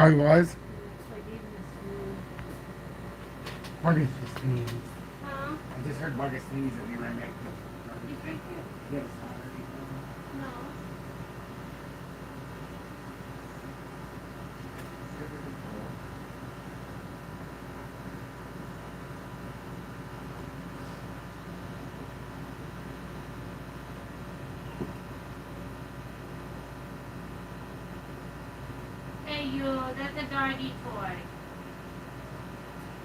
Oh, he was? So I gave him this new. Marcus just sneezed. Huh? I just heard Marcus sneeze and he ran back. You think it? Yes. No. Hey, you, that's a doggy toy.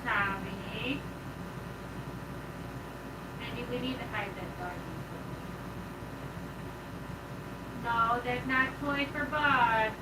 Tommy. And we need to hide that doggy. No, that's not toy for Bud.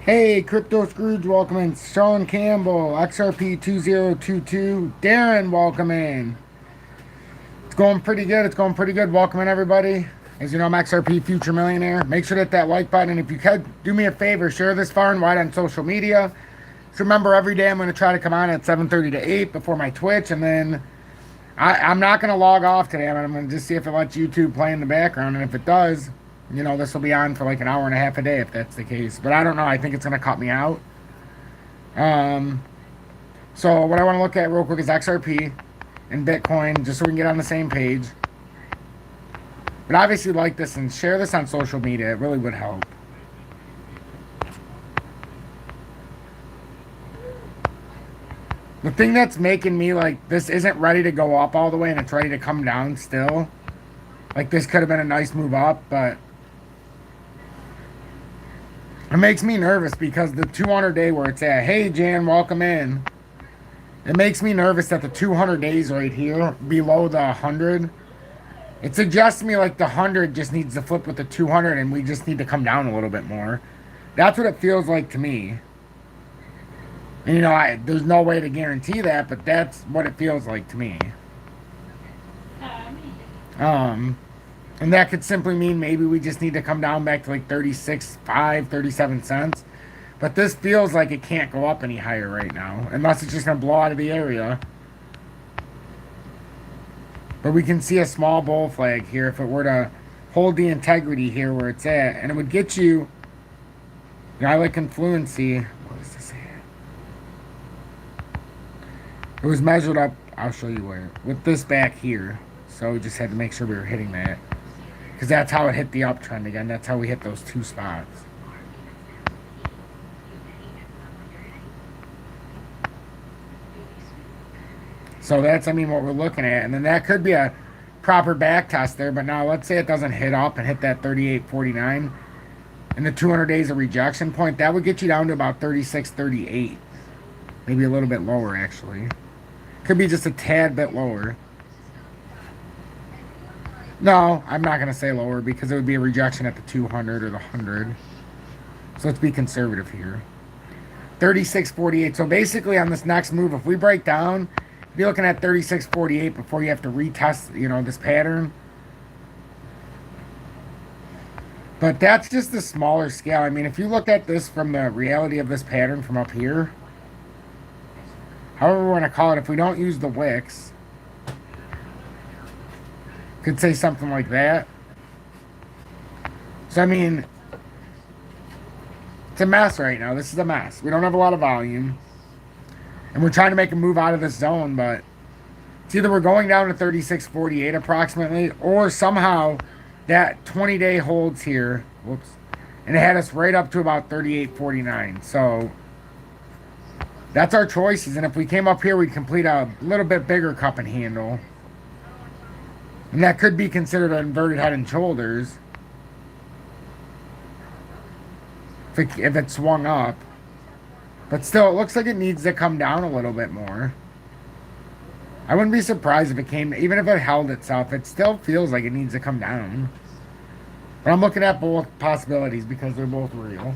Hey, Crypto Scrooge, welcome in. Sean Campbell, XRP2022. Darren, welcome in. It's going pretty good. It's going pretty good. Welcome in, everybody. As you know, I'm XRP Future Millionaire. Make sure to hit that like button. And if you could, do me a favor, share this far and wide on social media. Just remember, every day I'm going to try to come on at 7:30 to 8 before my Twitch. And then I'm not going to log off today. I'm going to just see if it lets YouTube play in the background. And if it does, you know, this will be on for like an hour and a half a day if that's the case. But I don't know. I think it's going to cut me out. So what I want to look at real quick is XRP and Bitcoin, just so we can get on the same page. But obviously like this and share this on social media. It really would help. The thing that's making me like this isn't ready to go up all the way and it's ready to come down still. Like this could have been a nice move up, but It makes me nervous because the 200 day where it's at, hey Jan, welcome in. It makes me nervous that the 200 days right here below the 100, it suggests to me like the 100 just needs to flip with the 200 and we just need to come down a little bit more. That's what it feels like to me. And, you know, there's no way to guarantee that, but that's what it feels like to me. And that could simply mean maybe we just need to come down back to like 36.5, 37 cents. But this feels like it can't go up any higher right now, unless it's just going to blow out of the area. But we can see a small bull flag here if it were to hold the integrity here where it's at. And it would get you, I like confluency. What is this at? It was measured up, I'll show you where, with this back here. So we just had to make sure we were hitting that. Because that's how it hit the uptrend again. That's how we hit those two spots. So that's, I mean, what we're looking at. And then that could be a proper back test there. But now let's say it doesn't hit up and hit that 38.49. And the 200 days of rejection point, that would get you down to about 36.38. Maybe a little bit lower, actually. Could be just a tad bit lower. No, I'm not going to say lower because it would be a rejection at the 200 or the 100. So let's be conservative here. 36.48. So basically on this next move, if we break down, you're looking at 36.48 before you have to retest, you know, this pattern. But that's just the smaller scale. I mean, if you look at this from the reality of this pattern from up here, however we want to call it, if we don't use the wicks, could say something like that. So, I mean, it's a mess right now. This is a mess. We don't have a lot of volume. And we're trying to make a move out of this zone, but it's either we're going down to 36.48 approximately, or somehow that 20-day holds here. Whoops. And it had us right up to about 38.49. So that's our choices. And if we came up here, we'd complete a little bit bigger cup and handle. And that could be considered an inverted head and shoulders if it swung up. But still, it looks like it needs to come down a little bit more. I wouldn't be surprised if it came, even if it held itself, it still feels like it needs to come down. But I'm looking at both possibilities because they're both real.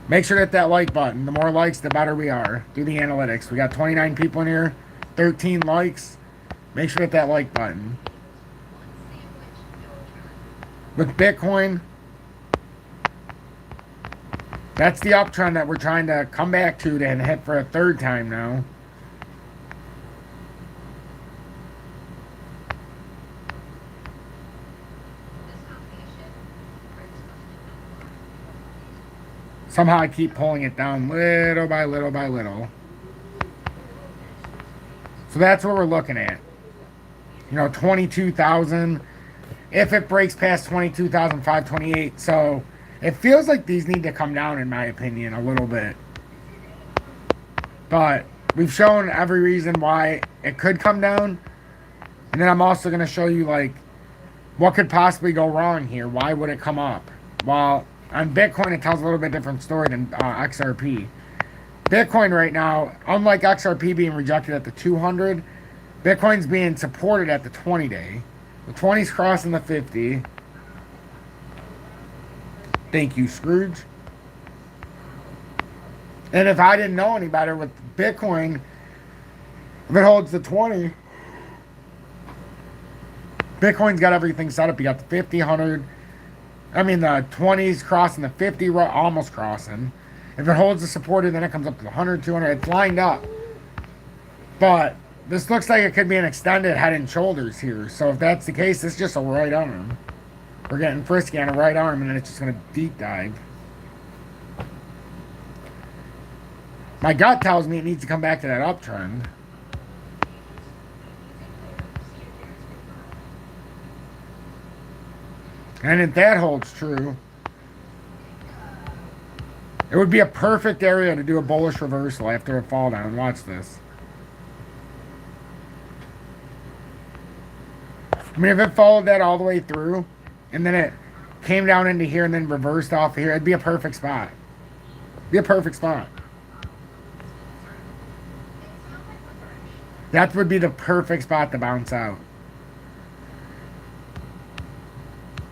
Make sure to hit that like button. The more likes, the better we are. Do the analytics. We got 29 people in here, 13 likes. Make sure to hit that like button. With Bitcoin, that's the uptrend that we're trying to come back to and hit for a third time now. Somehow I keep pulling it down little by little by little. So that's what we're looking at. You know, 22,000. If it breaks past 22,528. So it feels like these need to come down, in my opinion, a little bit. But we've shown every reason why it could come down. And then I'm also going to show you, like, what could possibly go wrong here. Why would it come up? Well, on Bitcoin, it tells a little bit different story than XRP. Bitcoin right now, unlike XRP being rejected at the 200, Bitcoin's being supported at the 20-day. The 20's crossing the 50. Thank you, Scrooge. And if I didn't know any better with Bitcoin, if it holds the 20, Bitcoin's got everything set up. You got the 50, 100. I mean, the 20's crossing the 50, almost crossing. If it holds the supported, then it comes up to the 100, 200. It's lined up. But this looks like it could be an extended head and shoulders here. So if that's the case, it's just a right arm. We're getting frisky on a right arm, and then it's just going to deep dive. My gut tells me it needs to come back to that uptrend. And if that holds true, it would be a perfect area to do a bullish reversal after a fall down. Watch this. I mean, if it followed that all the way through, and then it came down into here and then reversed off of here, it'd be a perfect spot. Be a perfect spot. That would be the perfect spot to bounce out.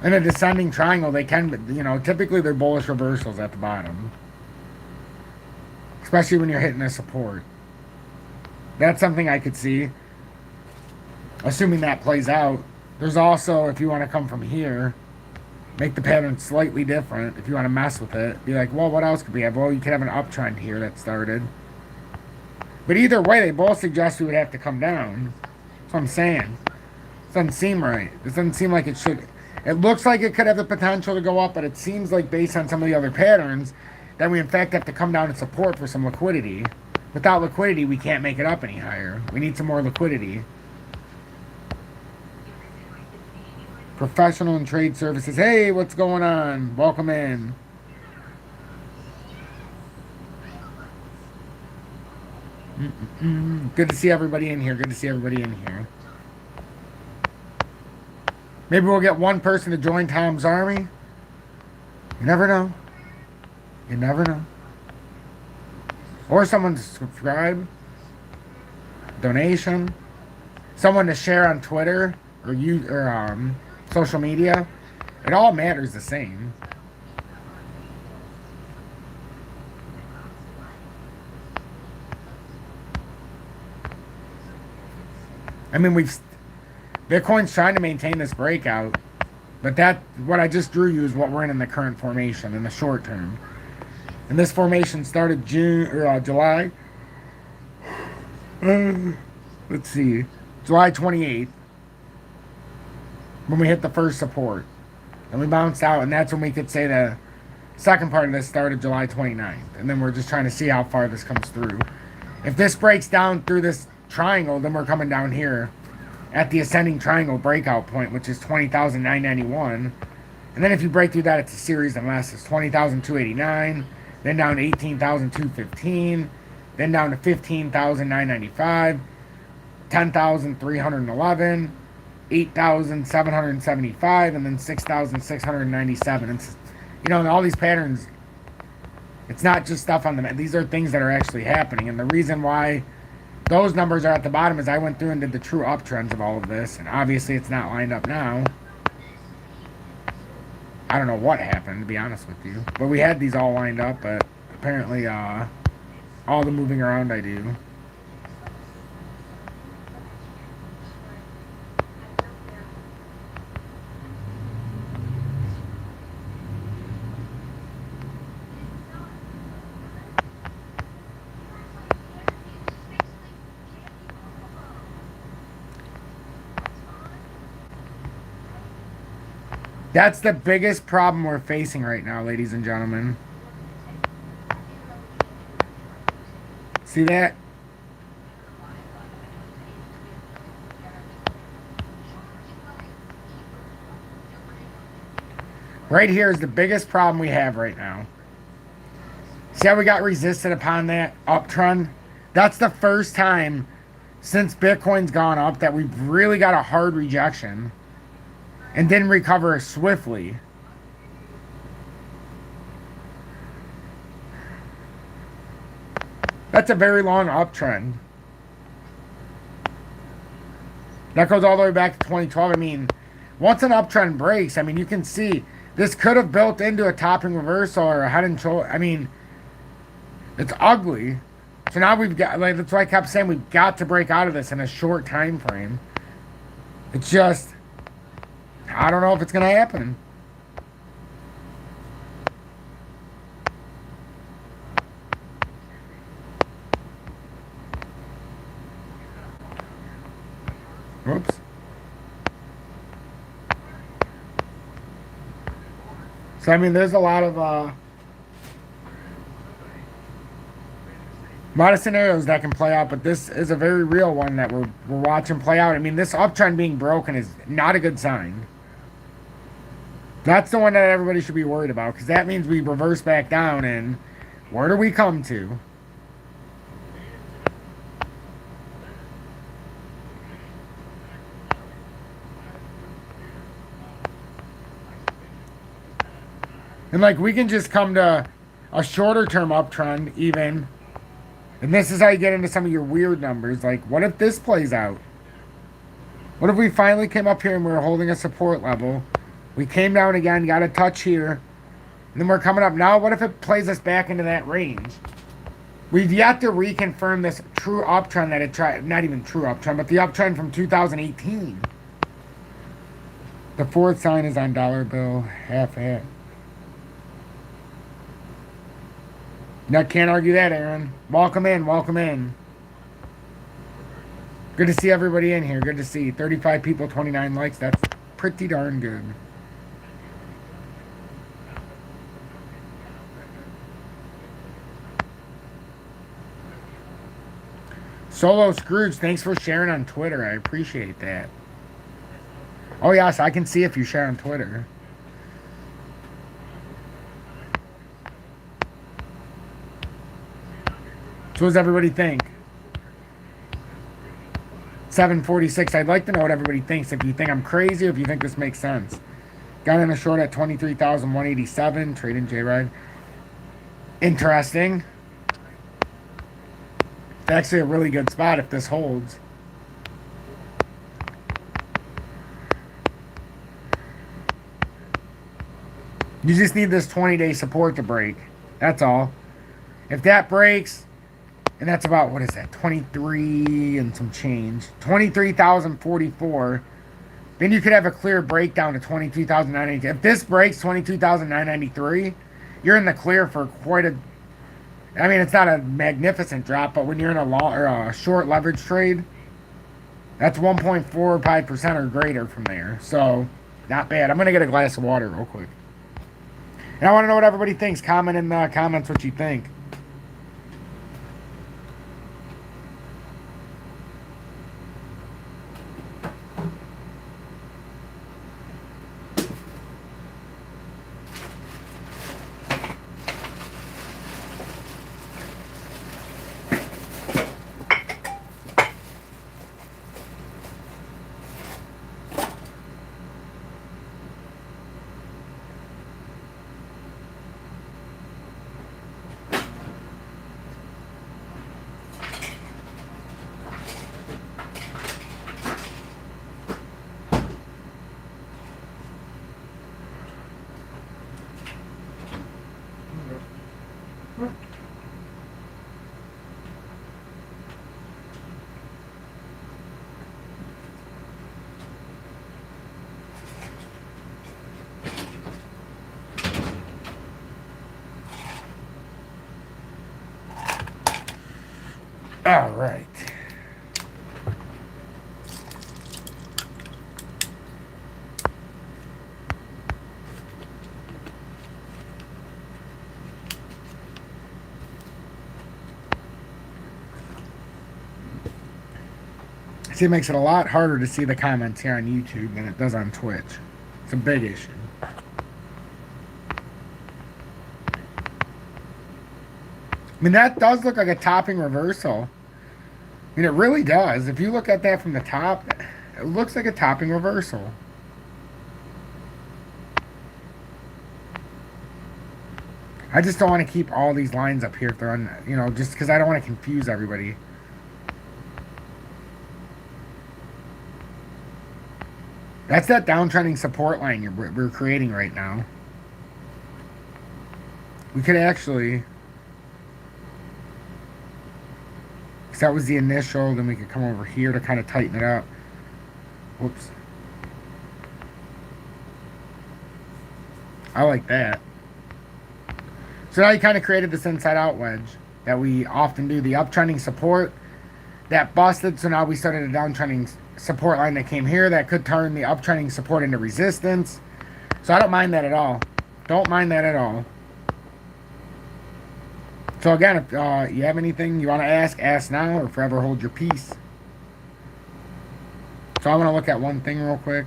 In a descending triangle, they can, you know, typically they're bullish reversals at the bottom. Especially when you're hitting a support. That's something I could see. Assuming that plays out. There's also, if you want to come from here, make the pattern slightly different. If you want to mess with it, be like, well, what else could we have? Well, you could have an uptrend here that started. But either way, they both suggest we would have to come down. That's what I'm saying. It doesn't seem right. It doesn't seem like it should. It looks like it could have the potential to go up, but it seems like based on some of the other patterns, that we in fact have to come down and support for some liquidity. Without liquidity, we can't make it up any higher. We need some more liquidity. Professional and trade services. Hey, what's going on? Welcome in. Good to see everybody in here. Good to see everybody in here. Maybe we'll get one person to join Tom's army. You never know. You never know. Or someone to subscribe. Donation. Someone to share on Twitter or social media. It all matters the same. I mean, Bitcoin's trying to maintain this breakout, but what I just drew you is what we're in the current formation in the short term. And this formation started July. Let's see, July 28th, when we hit the first support, and we bounced out, and that's when we could say the second part of this started July 29th, and then we're just trying to see how far this comes through. If this breaks down through this triangle, then we're coming down here at the ascending triangle breakout point, which is 20,991. And then if you break through that, it's a series unless it's 20,289, then down to 18,215, then down to 15,995, 10,311, 8,775, and then 6,697. And you know, all these patterns, it's not just stuff on the map. These are things that are actually happening. And the reason why those numbers are at the bottom is I went through and did the true uptrends of all of this, and obviously it's not lined up now. I don't know what happened, to be honest with you, but we had these all lined up, but apparently all the moving around I do. That's the biggest problem we're facing right now, ladies and gentlemen. See that? Right here is the biggest problem we have right now. See how we got resisted upon that uptrend? That's the first time since Bitcoin's gone up that we've really got a hard rejection and didn't recover swiftly. That's a very long uptrend. That goes all the way back to 2012. I mean, once an uptrend breaks, I mean, you can see this could have built into a topping reversal or a head and shoulder. I mean, it's ugly. So now we've got, like, that's why I kept saying we've got to break out of this in a short time frame. It's just, I don't know if it's going to happen. Whoops. So, I mean, there's a lot of scenarios that can play out, but this is a very real one that we're watching play out. I mean, this uptrend being broken is not a good sign. That's the one that everybody should be worried about, because that means we reverse back down, and where do we come to? And like we can just come to a shorter term uptrend even. And this is how you get into some of your weird numbers. Like, what if this plays out? What if we finally came up here and we were holding a support level? We came down again, got a touch here. And then we're coming up. Now, what if it plays us back into that range? We've yet to reconfirm this true uptrend that it tried. Not even true uptrend, but the uptrend from 2018. The fourth sign is on dollar bill, half hat. No, can't argue that, Aaron. Welcome in, welcome in. Good to see everybody in here. Good to see 35 people, 29 likes. That's pretty darn good. Solo Scrooge, thanks for sharing on Twitter. I appreciate that. Oh, yes, I can see if you share on Twitter. So what does everybody think? 746. I'd like to know what everybody thinks. If you think I'm crazy or if you think this makes sense. Got in a short at 23,187. Trading J-Ride. Interesting. It's actually a really good spot if this holds. You just need this 20-day support to break. That's all. If that breaks, and that's about, what is that, 23 and some change, 23,044, then you could have a clear breakdown to 22,993. If this breaks 22,993, you're in the clear for quite a, I mean, it's not a magnificent drop, but when you're in a long or a short leverage trade, that's 1.45% or greater from there. So, not bad. I'm going to get a glass of water real quick. And I want to know what everybody thinks. Comment in the comments what you think. All right. See, it makes it a lot harder to see the comments here on YouTube than it does on Twitch. It's a big issue. I mean, that does look like a topping reversal. I mean, it really does. If you look at that from the top, it looks like a topping reversal. I just don't want to keep all these lines up here if they're on, you know, just because I don't want to confuse everybody. That's that downtrending support line we're creating right now. We could actually, because that was the initial, then we could come over here to kind of tighten it up. Whoops. I like that. So now you kind of created this inside out wedge that we often do. The uptrending support that busted, so now we started a downtrending support line that came here that could turn the uptrending support into resistance. So I don't mind that at all. Don't mind that at all. So again, if you have anything you want to ask now or forever hold your peace. So I want to look at one thing real quick.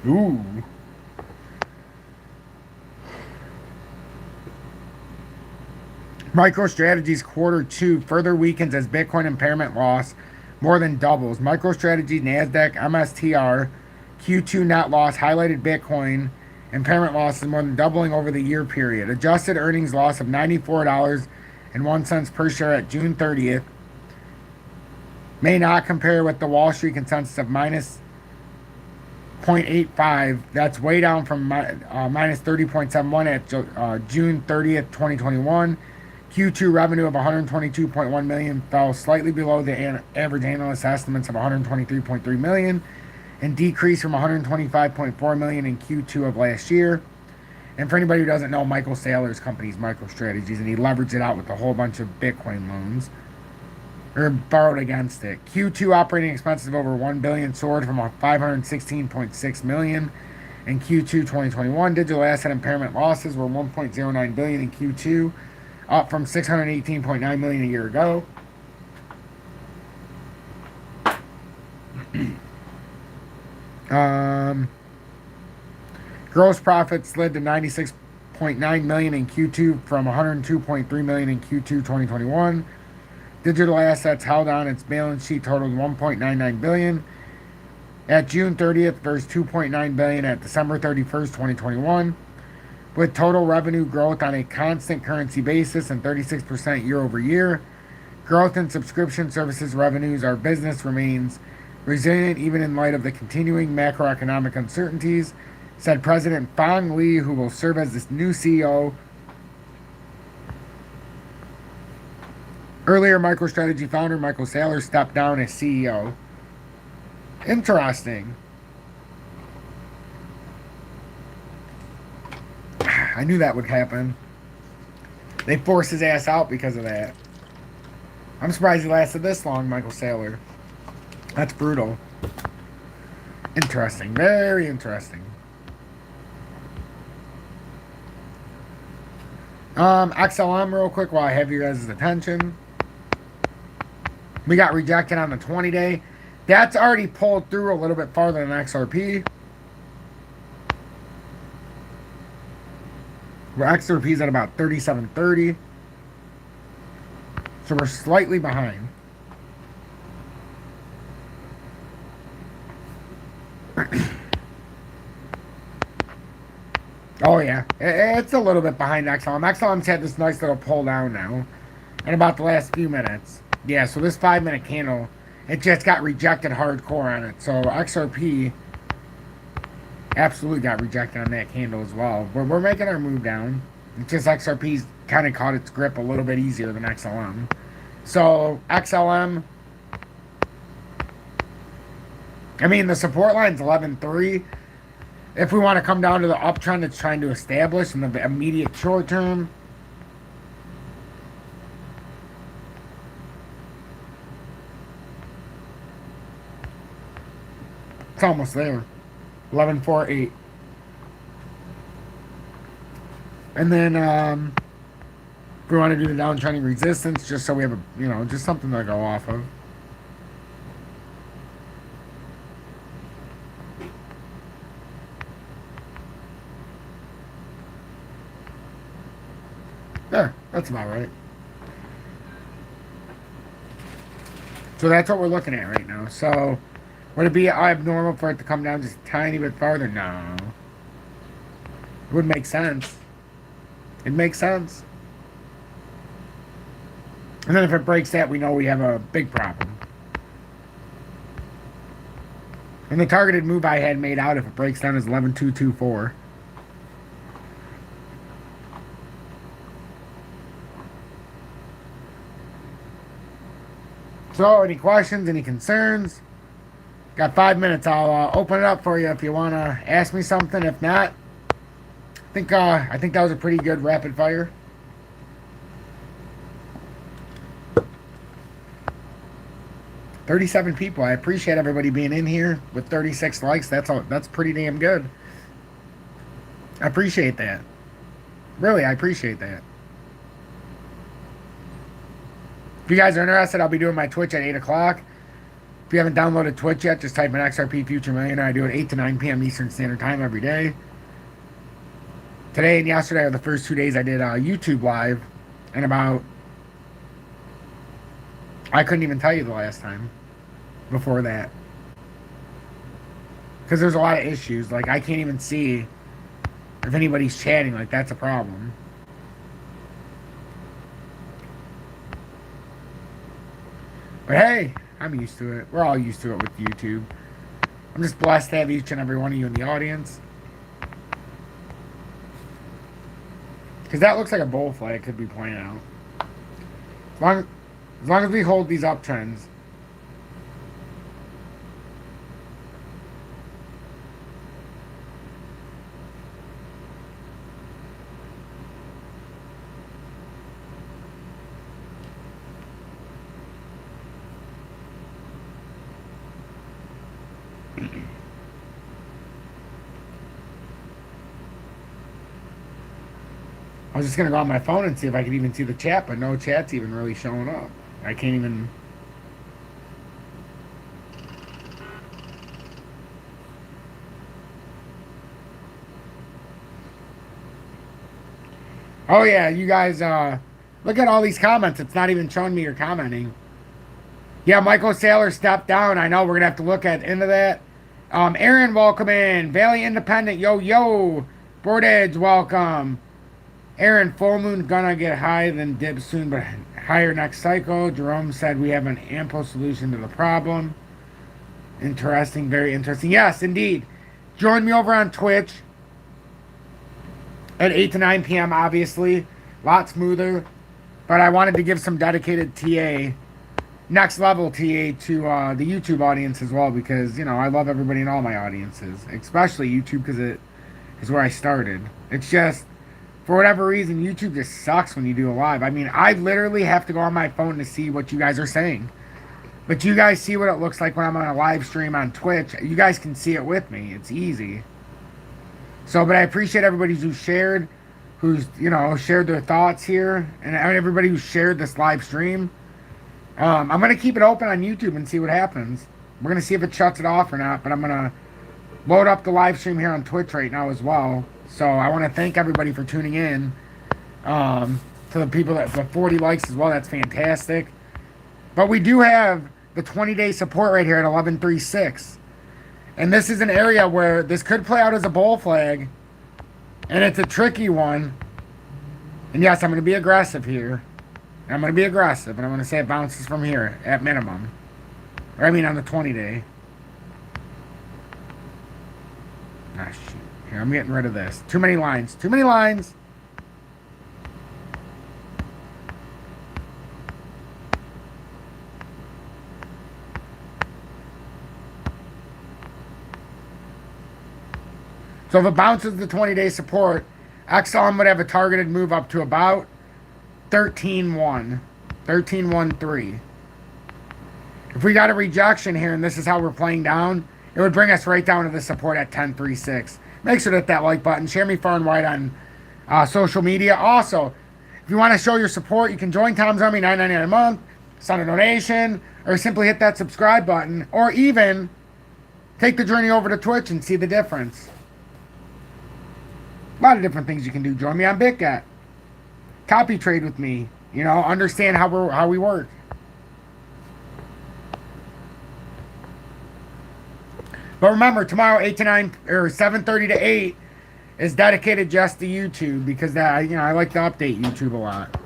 Ooh. MicroStrategy's Q2 further weakens as Bitcoin impairment loss more than doubles. MicroStrategy, NASDAQ, MSTR, Q2 net loss highlighted Bitcoin. Impairment losses more than doubling over the year period. Adjusted earnings loss of $94.01 per share at June 30th may not compare with the Wall Street consensus of minus 0.85. That's way down from minus 30.71 at June 30th, 2021. Q2 revenue of 122.1 million fell slightly below the average analyst estimates of 123.3 million and decreased from 125.4 million in Q2 of last year. And for anybody who doesn't know, Michael Saylor's company is MicroStrategies, and he leveraged it out with a whole bunch of Bitcoin loans, or borrowed against it. Q2 operating expenses of over 1 billion soared from 516.6 million in Q2 2021. Digital asset impairment losses were 1.09 billion in Q2, up from 618.9 million a year ago. Gross profit slid to 96.9 million in Q2 from 102.3 million in Q2 2021. Digital assets held on its balance sheet totaled 1.99 billion at June 30th versus 2.9 billion at December 31st, 2021. With total revenue growth on a constant currency basis and 36% year over year, growth in subscription services revenues, our business remains resilient even in light of the continuing macroeconomic uncertainties, said President Fang Li, who will serve as this new CEO. Earlier, MicroStrategy founder Michael Saylor stepped down as CEO. Interesting. I knew that would happen. They forced his ass out because of that. I'm surprised he lasted this long, Michael Saylor. That's brutal. Interesting. Very interesting. XLM real quick while I have you guys' attention. We got rejected on the 20-day. That's already pulled through a little bit farther than XRP. Where XRP is at about 37.30. So we're slightly behind. Oh yeah, it's a little bit behind XLM. XLM's had this nice little pull down now in about the last few minutes. Yeah, so this 5-minute candle, it just got rejected hardcore on it. So XRP absolutely got rejected on that candle as well. But we're making our move down. It's just XRP's kind of caught its grip a little bit easier than XLM. So XLM, I mean, the support line's 11.3. If we want to come down to the uptrend it's trying to establish in the immediate short term, it's almost there. 11.48. And then if we want to do the downtrending resistance, just so we have a, just something to go off of. There, that's about right. So that's what we're looking at right now. So would it be abnormal for it to come down just a tiny bit farther? No. It would make sense. It makes sense. And then if it breaks that, we know we have a big problem. And the targeted move I had made out, if it breaks down, is 11.224. So, any questions, any concerns? Got 5 minutes. I'll open it up for you if you want to ask me something. If not, I think that was a pretty good rapid fire. $37 people. I appreciate everybody being in here with 36 likes. That's pretty damn good. I appreciate that. Really, I appreciate that. If you guys are interested, I'll be doing my Twitch at 8 o'clock. If you haven't downloaded Twitch yet, just type in XRP Future Millionaire. I do it 8 to 9 p.m. Eastern Standard Time every day. Today and yesterday are the first 2 days I did YouTube Live. And I couldn't even tell you the last time. before that. Because there's a lot of issues. Like, I can't even see if anybody's chatting. Like, that's a problem. But hey, I'm used to it. We're all used to it with YouTube. I'm just blessed to have each and every one of you in the audience. Because that looks like a bull flag could be playing out. As long as we hold these uptrends. I was just going to go on my phone and see if I could even see the chat, but no chat's even really showing up. I can't even... Oh yeah, you guys, look at all these comments. It's not even showing me you're commenting. Yeah, Michael Saylor stepped down. I know we're going to have to look into that. Aaron, welcome in. Valley Independent, yo. Board Edge, welcome. Aaron, full moon gonna get high, then dip soon, but higher next cycle. Jerome said we have an ample solution to the problem. Interesting, very interesting. Yes, indeed. Join me over on Twitch at 8 to 9 p.m., obviously. A lot smoother. But I wanted to give some dedicated TA, next level TA to the YouTube audience as well, because, you know, I love everybody in all my audiences, especially YouTube because it is where I started. It's just... for whatever reason, YouTube just sucks when you do a live. I mean, I literally have to go on my phone to see what you guys are saying. But you guys see what it looks like when I'm on a live stream on Twitch. You guys can see it with me. It's easy. So, but I appreciate everybody who's shared, who's, you know, shared their thoughts here. And everybody who's shared this live stream. I'm going to keep it open on YouTube and see what happens. We're going to see if it shuts it off or not. But I'm going to load up the live stream here on Twitch right now as well. So I want to thank everybody for tuning in. To the people that the 40 likes as well, that's fantastic. But we do have the 20-day support right here at 1136. And this is an area where this could play out as a bull flag. And it's a tricky one. And yes, I'm going to be aggressive here. And I'm going to be aggressive. And I'm going to say it bounces from here at minimum. Or I mean on the 20-day. Ah, shoot. Here, I'm getting rid of this. Too many lines. Too many lines. So if it bounces the 20-day support, XLM would have a targeted move up to about 13.1. 13.13. If we got a rejection here, and this is how we're playing down, it would bring us right down to the support at 10.36. Make sure to hit that like button. Share me far and wide on social media. Also, if you want to show your support, you can join Tom's Army, $9.99 a month, send a donation, or simply hit that subscribe button, or even take the journey over to Twitch and see the difference. A lot of different things you can do. Join me on BitGet. Copy trade with me. You know, understand how we work. But remember, tomorrow 8 to 9 or 7:30 to 8 is dedicated just to YouTube because that, you know, I like to update YouTube a lot.